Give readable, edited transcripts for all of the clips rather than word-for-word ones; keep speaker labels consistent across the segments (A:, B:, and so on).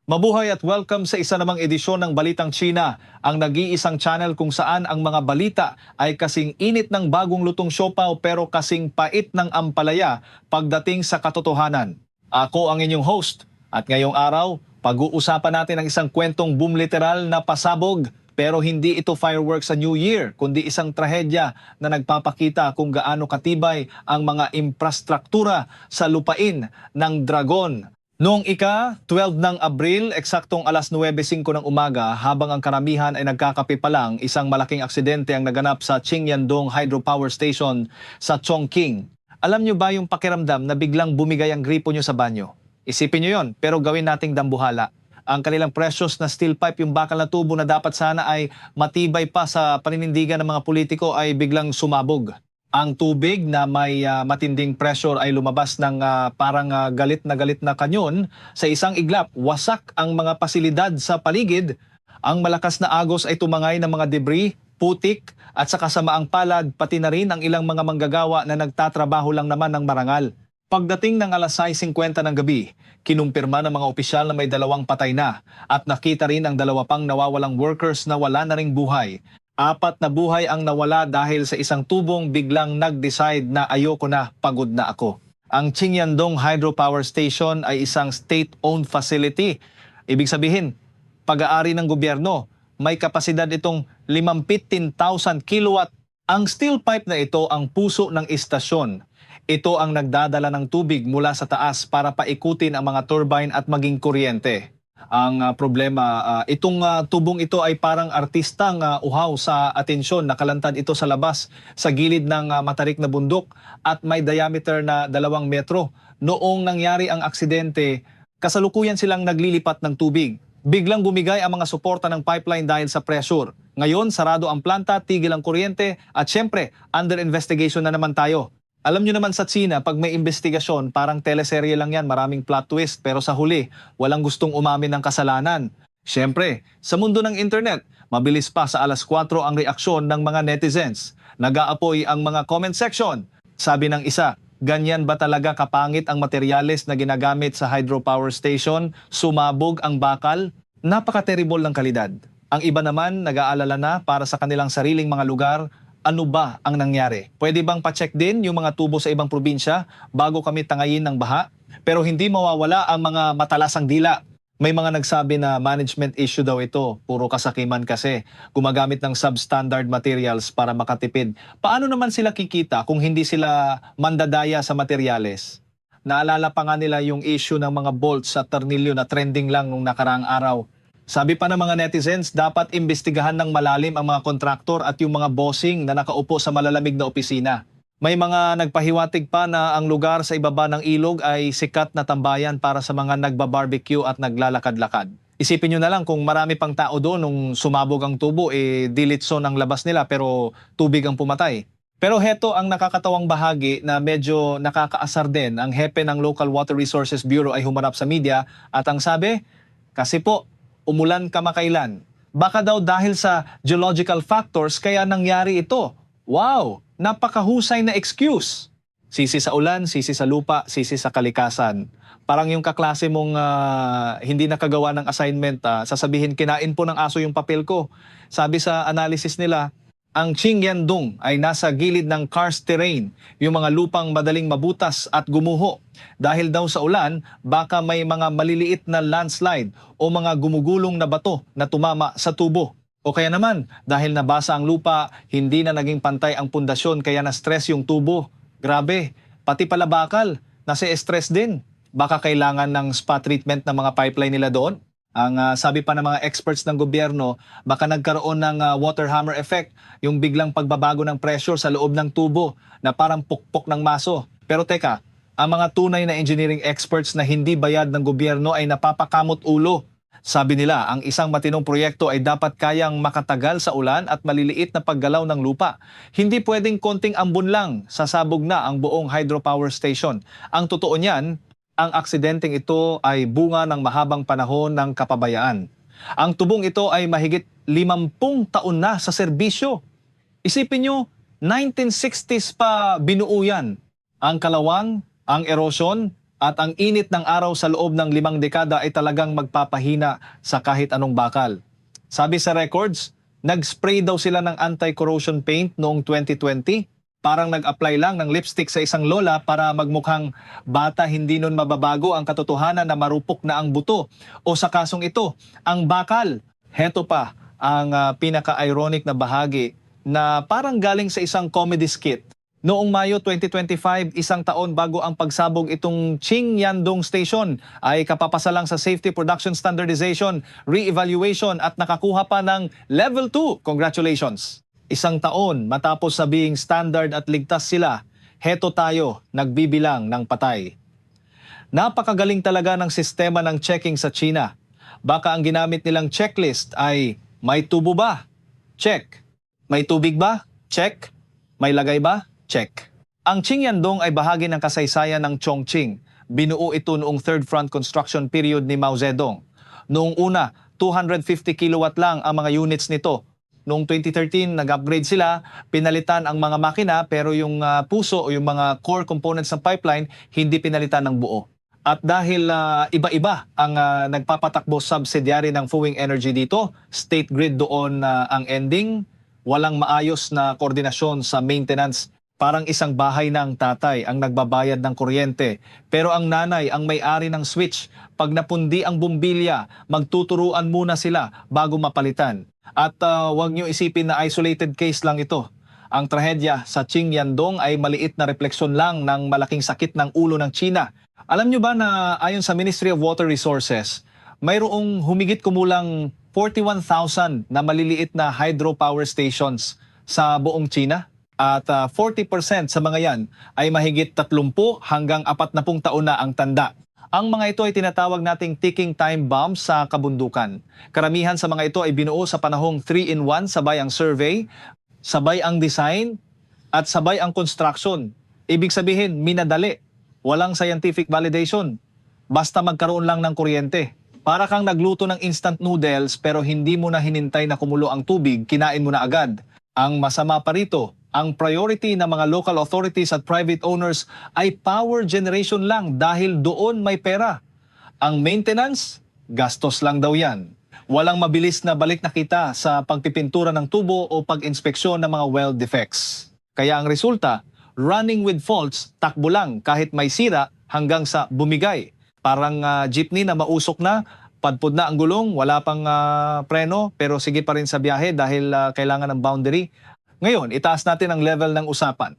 A: Mabuhay at welcome sa isa namang edisyon ng Balitang China, ang nag-iisang channel kung saan ang mga balita ay kasing init ng bagong lutong siopaw pero kasing pait ng ampalaya pagdating sa katotohanan. Ako ang inyong host at ngayong araw, pag-uusapan natin ang isang kwentong boom literal na pasabog pero hindi ito fireworks sa New Year kundi isang trahedya na nagpapakita kung gaano katibay ang mga infrastruktura sa lupain ng Dragon. Noong ika-12 ng Abril, eksaktong alas 9:05 ng umaga, habang ang karamihan ay nagkakape pa lang, isang malaking aksidente ang naganap sa Qingyandong Hydropower Station sa Chongqing. Alam nyo ba yung pakiramdam na biglang bumigay ang gripo nyo sa banyo? Isipin nyo yon, pero gawin nating dambuhala. Ang kanilang precious na steel pipe, yung bakal na tubo na dapat sana ay matibay pa sa paninindigan ng mga politiko ay biglang sumabog. Ang tubig na may matinding pressure ay lumabas ng parang galit na kanyon. Sa isang iglap, wasak ang mga pasilidad sa paligid. Ang malakas na agos ay tumangay ng mga debris, putik at sa kasamaang palad, pati na rin ang ilang mga manggagawa na nagtatrabaho lang naman ng marangal. Pagdating ng alas 6:50 ng gabi, kinumpirma ng mga opisyal na may 2 patay na at nakita rin ang 2 pang nawawalang workers na wala na ring buhay. 4 na buhay ang nawala dahil sa isang tubong biglang nag-decide na ayoko na, pagod na ako. Ang Qingyandong Hydropower Station ay isang state-owned facility. Ibig sabihin, pag-aari ng gobyerno, may kapasidad itong 15,000 kilowatt. Ang steel pipe na ito ang puso ng istasyon. Ito ang nagdadala ng tubig mula sa taas para paikutin ang mga turbine at maging kuryente. Ang problema, itong tubong ito ay parang artistang uhaw sa atensyon. Nakalantad ito sa labas sa gilid ng matarik na bundok at may diameter na 2 metro. Noong nangyari ang aksidente, kasalukuyan silang naglilipat ng tubig. Biglang bumigay ang mga suporta ng pipeline dahil sa pressure. Ngayon, sarado ang planta, tigil ang kuryente at syempre, under investigation na naman tayo. Alam nyo naman sa China, pag may investigasyon, parang teleserye lang yan, maraming plot twist, pero sa huli, walang gustong umamin ng kasalanan. Siyempre, sa mundo ng internet, mabilis pa sa alas 4 ang reaksyon ng mga netizens. Nag-aapoy ang mga comment section. Sabi ng isa, ganyan ba talaga kapangit ang materyales na ginagamit sa hydropower station? Sumabog ang bakal? Napaka-terrible ng kalidad. Ang iba naman, nag-aalala na para sa kanilang sariling mga lugar. Ano ba ang nangyari? Pwede bang pa-check din yung mga tubo sa ibang probinsya bago kami tangayin ng baha? Pero hindi mawawala ang mga matalasang dila. May mga nagsabi na management issue daw ito. Puro kasakiman kasi. Gumagamit ng substandard materials para makatipid. Paano naman sila kikita kung hindi sila mandadaya sa materyales? Naalala pa nga nila yung issue ng mga bolts at tornilyo na trending lang nung nakaraang araw. Sabi pa ng mga netizens, dapat imbestigahan ng malalim ang mga kontraktor at yung mga bossing na nakaupo sa malalamig na opisina. May mga nagpahiwatig pa na ang lugar sa ibaba ng ilog ay sikat na tambayan para sa mga nagba-barbecue at naglalakad-lakad. Isipin nyo na lang kung marami pang tao doon nung sumabog ang tubo, dilitso ng labas nila pero tubig ang pumatay. Pero heto ang nakakatawang bahagi na medyo nakakaasar din. Ang hepe ng Local Water Resources Bureau ay humarap sa media at ang sabi, kasi po, umulan kamakailan. Baka daw dahil sa geological factors kaya nangyari ito. Wow! Napakahusay na excuse. Sisi sa ulan, sisi sa lupa, sisi sa kalikasan. Parang yung kaklase mong hindi nakagawa ng assignment, sasabihin kinain po ng aso yung papel ko. Sabi sa analysis nila, ang Qingyandong ay nasa gilid ng karst terrain, yung mga lupang madaling mabutas at gumuho. Dahil daw sa ulan, baka may mga maliliit na landslide o mga gumugulong na bato na tumama sa tubo. O kaya naman, dahil nabasa ang lupa, hindi na naging pantay ang pundasyon kaya na-stress yung tubo. Grabe, pati pala bakal, nasa-stress din. Baka kailangan ng spa treatment ng mga pipeline nila doon. Ang sabi pa ng mga experts ng gobyerno, baka nagkaroon ng water hammer effect, yung biglang pagbabago ng pressure sa loob ng tubo na parang pukpok ng maso. Pero teka, ang mga tunay na engineering experts na hindi bayad ng gobyerno ay napapakamot ulo. Sabi nila, ang isang matinong proyekto ay dapat kayang makatagal sa ulan at maliliit na paggalaw ng lupa. Hindi pwedeng konting ambon lang, sasabog na ang buong hydropower station. Ang totoo niyan, ang aksidenteng ito ay bunga ng mahabang panahon ng kapabayaan. Ang tubong ito ay mahigit 50 taon na sa serbisyo. Isipin nyo, 1960s pa binuo yan. Ang kalawang, ang erosyon, At ang init ng araw sa loob ng 5 dekada ay talagang magpapahina sa kahit anong bakal. Sabi sa records, nag-spray daw sila ng anti-corrosion paint noong 2020. Parang nag-apply lang ng lipstick sa isang lola para magmukhang bata, hindi nun mababago ang katotohanan na marupok na ang buto. O sa kasong ito, ang bakal. Heto pa ang pinaka-ironic na bahagi na parang galing sa isang comedy skit. Noong Mayo 2025, isang taon bago ang pagsabog itong Qingyandong Station, ay kapapasa lang sa Safety Production Standardization, Re-evaluation at nakakuha pa ng Level 2. Congratulations! Isang taon matapos sabihing standard at ligtas sila, heto tayo nagbibilang ng patay. Napakagaling talaga ng sistema ng checking sa China. Baka ang ginamit nilang checklist ay may tubo ba? Check. May tubig ba? Check. May lagay ba? Check. Ang Qingyandong ay bahagi ng kasaysayan ng Chongqing. Binuo ito noong Third Front Construction period ni Mao Zedong. Noong una, 250 kilowatt lang ang mga units nito. Noong 2013, nag-upgrade sila, pinalitan ang mga makina pero yung puso o yung mga core components ng pipeline, hindi pinalitan ng buo. At dahil iba-iba ang nagpapatakbo subsidiary ng Fuwing Energy dito, State Grid doon ang ending, walang maayos na koordinasyon sa maintenance. Parang isang bahay ng tatay ang nagbabayad ng kuryente. Pero ang nanay ang may-ari ng switch. Pag napundi ang bumbilya, magtuturuan muna sila bago mapalitan. At huwag niyo isipin na isolated case lang ito. Ang trahedya sa Qingyandong ay maliit na refleksyon lang ng malaking sakit ng ulo ng China. Alam niyo ba na ayon sa Ministry of Water Resources, mayroong humigit kumulang 41,000 na maliliit na hydropower stations sa buong China? At 40% sa mga yan ay mahigit 30 hanggang 40 taon na ang tanda. Ang mga ito ay tinatawag nating ticking time bombs sa kabundukan. Karamihan sa mga ito ay binuo sa panahong 3-in-1, sabay ang survey, sabay ang design, at sabay ang construction. Ibig sabihin, minadali. Walang scientific validation. Basta magkaroon lang ng kuryente. Para kang nagluto ng instant noodles pero hindi mo na hinintay na kumulo ang tubig, kinain mo na agad. Ang masama pa rito, ang priority ng mga local authorities at private owners ay power generation lang dahil doon may pera. Ang maintenance, gastos lang daw yan. Walang mabilis na balik na kita sa pagpipintura ng tubo o pag-inspeksyon ng mga well defects. Kaya ang resulta, running with faults, takbo lang kahit may sira hanggang sa bumigay. Parang jeepney na mausok na, padpod na ang gulong, wala pang preno, pero sige pa rin sa biyahe dahil kailangan ng boundary. Ngayon, itaas natin ang level ng usapan.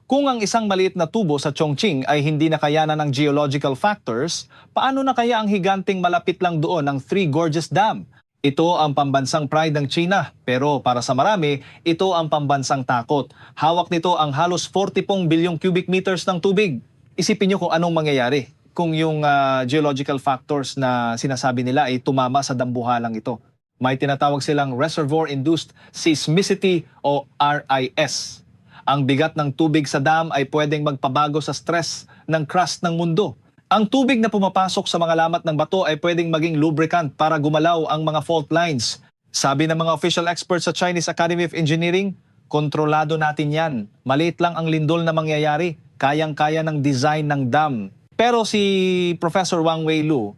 A: Kung ang isang maliit na tubo sa Chongqing ay hindi nakayanan ng geological factors, paano na kaya ang higanting malapit lang doon ng Three Gorges Dam? Ito ang pambansang pride ng China, pero para sa marami, ito ang pambansang takot. Hawak nito ang halos 40 bilyong cubic meters ng tubig. Isipin niyo kung anong mangyayari kung yung geological factors na sinasabi nila ay tumama sa dambuhalang ito. May tinatawag silang Reservoir-Induced Seismicity o RIS. Ang bigat ng tubig sa dam ay pwedeng magpabago sa stress ng crust ng mundo. Ang tubig na pumapasok sa mga lamat ng bato ay pwedeng maging lubricant para gumalaw ang mga fault lines. Sabi ng mga official experts sa Chinese Academy of Engineering, kontrolado natin yan. Maliit lang ang lindol na mangyayari. Kayang-kaya ng design ng dam. Pero si Professor Wang Weilu,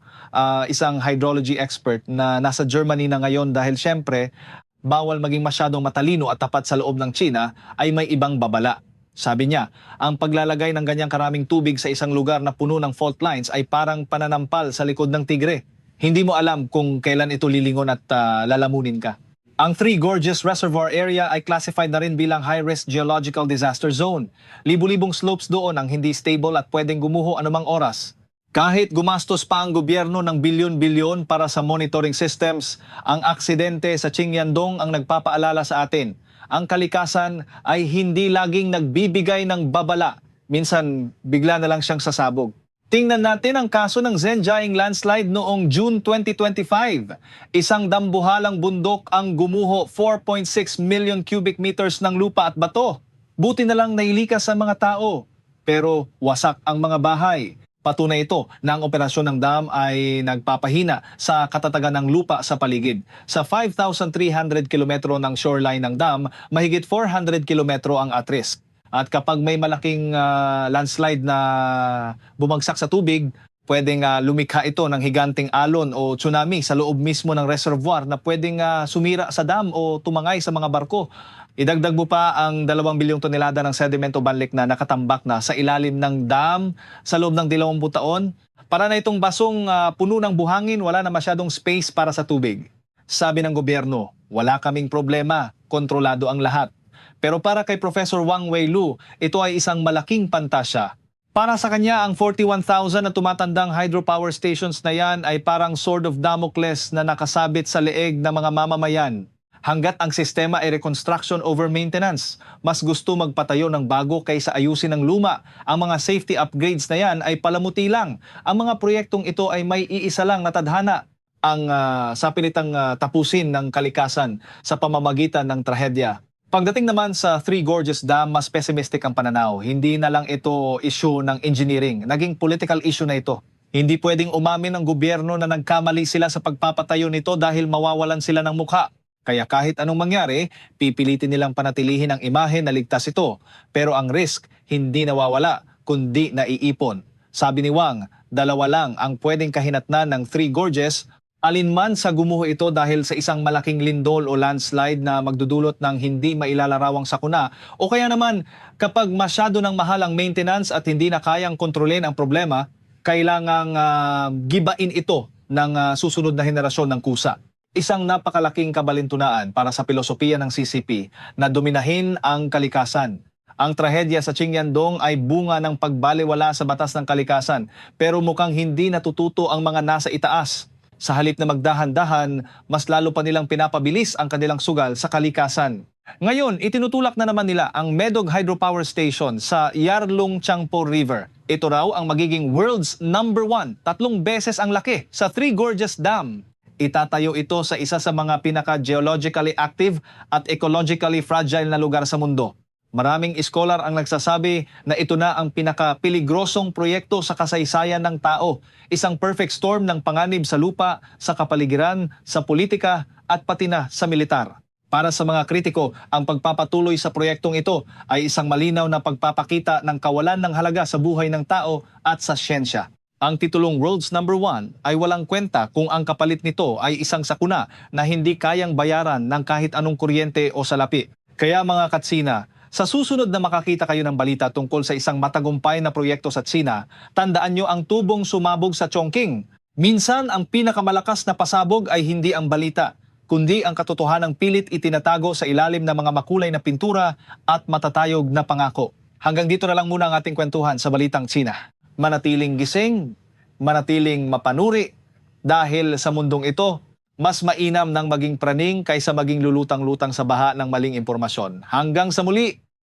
A: isang hydrology expert na nasa Germany na ngayon dahil syempre bawal maging masyadong matalino at tapat sa loob ng China, ay may ibang babala. Sabi niya, ang paglalagay ng ganyang karaming tubig sa isang lugar na puno ng fault lines ay parang pananampal sa likod ng tigre. Hindi mo alam kung kailan ito lilingon at lalamunin ka. Ang Three Gorges Reservoir Area ay classified na rin bilang high-risk geological disaster zone. Libu-libong slopes doon ang hindi stable at pwedeng gumuho anumang oras. Kahit gumastos pa ang gobyerno ng bilyon-bilyon para sa monitoring systems, ang aksidente sa Qingyandong ang nagpapaalala sa atin. Ang kalikasan ay hindi laging nagbibigay ng babala. Minsan, bigla na lang siyang sasabog. Tingnan natin ang kaso ng Zhenjiang landslide noong June 2025. Isang dambuhalang bundok ang gumuho 4.6 million cubic meters ng lupa at bato. Buti na lang nailikas ang mga tao, pero wasak ang mga bahay. Patunay ito na ang operasyon ng dam ay nagpapahina sa katatagan ng lupa sa paligid. Sa 5,300 kilometro ng shoreline ng dam, mahigit 400 kilometro ang at risk. At kapag may malaking landslide na bumagsak sa tubig, pwedeng lumikha ito ng higanting alon o tsunami sa loob mismo ng reservoir na pwedeng sumira sa dam o tumangay sa mga barko. Idagdag mo pa ang 2 bilyong tonelada ng sedimento banlik na nakatambak na sa ilalim ng dam sa loob ng 20 taon. Para na itong basong puno ng buhangin, wala na masyadong space para sa tubig. Sabi ng gobyerno, wala kaming problema, kontrolado ang lahat. Pero para kay Professor Wang Weilu, ito ay isang malaking pantasya. Para sa kanya, ang 41,000 na tumatandang hydropower stations na yan ay parang sword of Damocles na nakasabit sa leeg ng mga mamamayan. Hanggat ang sistema ay reconstruction over maintenance, mas gusto magpatayo ng bago kaysa ayusin ng luma. Ang mga safety upgrades na yan ay palamuti lang. Ang mga proyektong ito ay may iisa lang na tadhana, ang sapilitang tapusin ng kalikasan sa pamamagitan ng trahedya. Pagdating naman sa Three Gorges Dam, mas pessimistic ang pananaw. Hindi na lang ito issue ng engineering, naging political issue na ito. Hindi pwedeng umamin ng gobyerno na nagkamali sila sa pagpapatayo nito dahil mawawalan sila ng mukha. Kaya kahit anong mangyari, pipilitin nilang panatilihin ang imahe na ligtas ito. Pero ang risk, hindi nawawala, kundi naiipon. Sabi ni Wang, 2 lang ang pwedeng kahinatnan ng Three Gorges, alinman sa gumuho ito dahil sa isang malaking lindol o landslide na magdudulot ng hindi mailalarawang sakuna, o kaya naman kapag masyado ng mahal ang maintenance at hindi na kayang kontrolin ang problema, kailangang gibain ito ng susunod na henerasyon ng kusa. Isang napakalaking kabalintunaan para sa pilosopiya ng CCP na dominahin ang kalikasan. Ang trahedya sa Qingyandong ay bunga ng pagbaliwala sa batas ng kalikasan, pero mukhang hindi natututo ang mga nasa itaas. Sa halip na magdahan-dahan, mas lalo pa nilang pinapabilis ang kanilang sugal sa kalikasan. Ngayon, itinutulak na naman nila ang Medog Hydropower Station sa Yarlung Changpo River. Ito raw ang magiging world's number 1, 3 beses ang laki sa Three Gorges Dam. Itatayo ito sa isa sa mga pinaka-geologically active at ecologically fragile na lugar sa mundo. Maraming iskolar ang nagsasabi na ito na ang pinaka-peligrosong proyekto sa kasaysayan ng tao. Isang perfect storm ng panganib sa lupa, sa kapaligiran, sa politika at pati na sa militar. Para sa mga kritiko, ang pagpapatuloy sa proyektong ito ay isang malinaw na pagpapakita ng kawalan ng halaga sa buhay ng tao at sa siyensya. Ang titulong World's Number 1 ay walang kwenta kung ang kapalit nito ay isang sakuna na hindi kayang bayaran ng kahit anong kuryente o salapi. Kaya mga katsina, sa susunod na makakita kayo ng balita tungkol sa isang matagumpay na proyekto sa Tsina, tandaan nyo ang tubong sumabog sa Chongqing. Minsan ang pinakamalakas na pasabog ay hindi ang balita, kundi ang katotohanang pilit itinatago sa ilalim ng mga makulay na pintura at matatayog na pangako. Hanggang dito na lang muna ang ating kwentuhan sa Balitang Tsina. Manatiling gising, manatiling mapanuri, dahil sa mundong ito, mas mainam ng maging praning kaysa maging lulutang-lutang sa baha ng maling impormasyon. Hanggang sa muli!